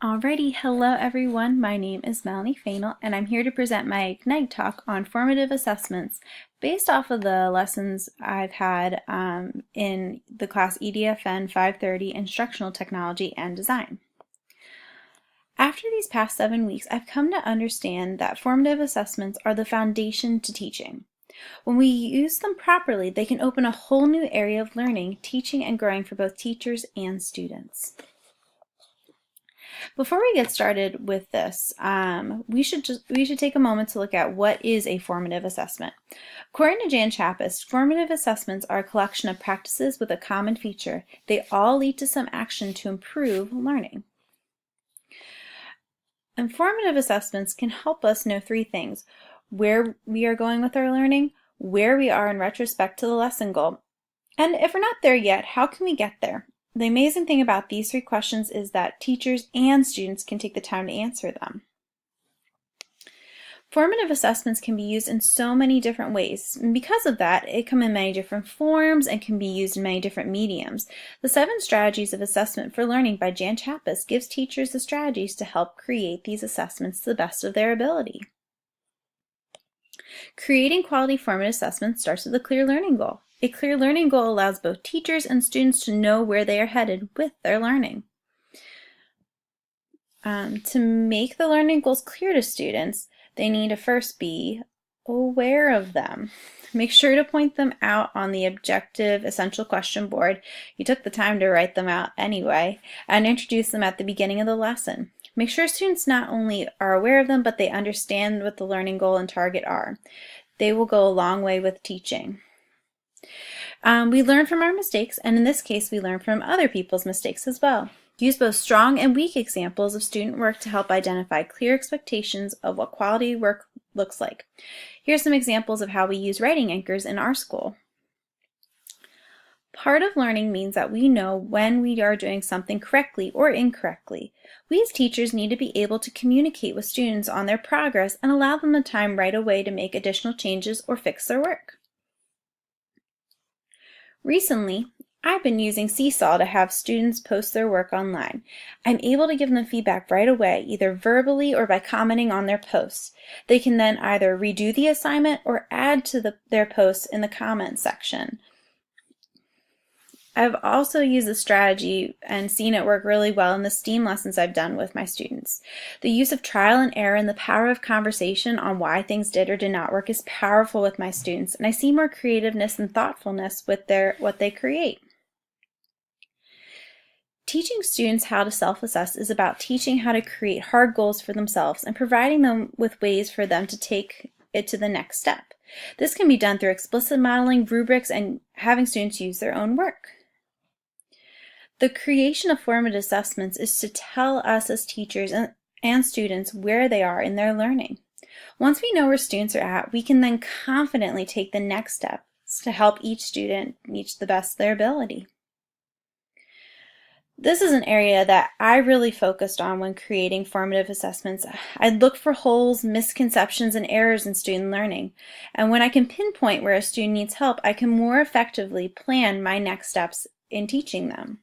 Alrighty, hello everyone. My name is Melanie Fainel, and I'm here to present my Ignite talk on formative assessments based off of the lessons I've had in the class EDFN 530 Instructional Technology and Design. After these past 7 weeks, I've come to understand that formative assessments are the foundation to teaching. When we use them properly, they can open a whole new area of learning, teaching, and growing for both teachers and students. Before we get started with this, we should take a moment to look at what is a formative assessment. According to Jan Chappis, formative assessments are a collection of practices with a common feature. They all lead to some action to improve learning. And formative assessments can help us know 3 things: where we are going with our learning, where we are in retrospect to the lesson goal, and if we're not there yet, how can we get there? The amazing thing about these 3 questions is that teachers and students can take the time to answer them. Formative assessments can be used in so many different ways, and because of that, it come in many different forms and can be used in many different mediums. The 7 Strategies of Assessment for Learning by Jan Chappis gives teachers the strategies to help create these assessments to the best of their ability. Creating quality formative assessments starts with a clear learning goal. A clear learning goal allows both teachers and students to know where they are headed with their learning. To make the learning goals clear to students, they need to first be aware of them. Make sure to point them out on the objective essential question board. You took the time to write them out anyway, and introduce them at the beginning of the lesson. Make sure students not only are aware of them, but they understand what the learning goal and target are. They will go a long way with teaching. We learn from our mistakes, and in this case, we learn from other people's mistakes as well. Use both strong and weak examples of student work to help identify clear expectations of what quality work looks like. Here's some examples of how we use writing anchors in our school. Part of learning means that we know when we are doing something correctly or incorrectly. We as teachers need to be able to communicate with students on their progress and allow them the time right away to make additional changes or fix their work. Recently, I've been using Seesaw to have students post their work online. I'm able to give them feedback right away, either verbally or by commenting on their posts. They can then either redo the assignment or add to their posts in the comments section. I've also used this strategy and seen it work really well in the STEAM lessons I've done with my students. The use of trial and error and the power of conversation on why things did or did not work is powerful with my students, and I see more creativeness and thoughtfulness with what they create. Teaching students how to self-assess is about teaching how to create hard goals for themselves and providing them with ways for them to take it to the next step. This can be done through explicit modeling, rubrics, and having students use their own work. The creation of formative assessments is to tell us as teachers and students where they are in their learning. Once we know where students are at, we can then confidently take the next steps to help each student reach the best of their ability. This is an area that I really focused on when creating formative assessments. I look for holes, misconceptions, and errors in student learning. And when I can pinpoint where a student needs help, I can more effectively plan my next steps in teaching them.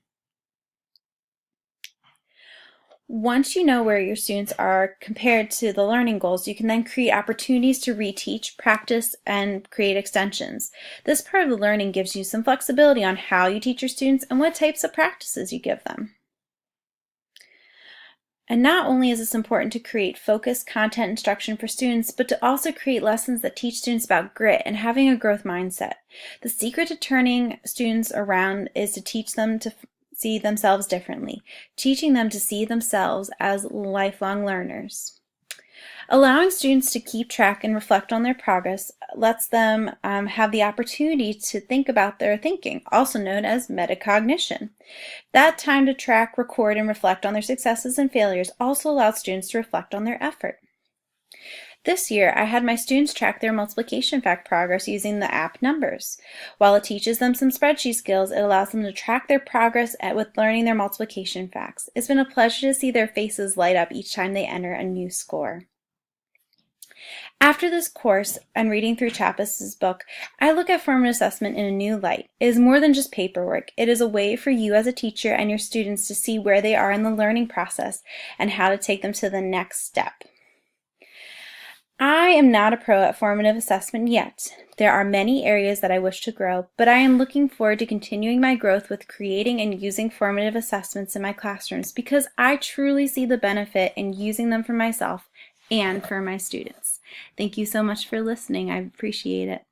Once you know where your students are compared to the learning goals, you can then create opportunities to reteach, practice, and create extensions. This part of the learning gives you some flexibility on how you teach your students and what types of practices you give them. And not only is this important to create focused content instruction for students, but to also create lessons that teach students about grit and having a growth mindset. The secret to turning students around is to teach them to see themselves differently, teaching them to see themselves as lifelong learners. Allowing students to keep track and reflect on their progress lets them have the opportunity to think about their thinking, also known as metacognition. That time to track, record, and reflect on their successes and failures also allows students to reflect on their effort. This year, I had my students track their multiplication fact progress using the app Numbers. While it teaches them some spreadsheet skills, it allows them to track their progress with learning their multiplication facts. It's been a pleasure to see their faces light up each time they enter a new score. After this course and reading through Chappas's book, I look at formative assessment in a new light. It is more than just paperwork. It is a way for you as a teacher and your students to see where they are in the learning process and how to take them to the next step. I am not a pro at formative assessment yet. There are many areas that I wish to grow, but I am looking forward to continuing my growth with creating and using formative assessments in my classrooms because I truly see the benefit in using them for myself and for my students. Thank you so much for listening. I appreciate it.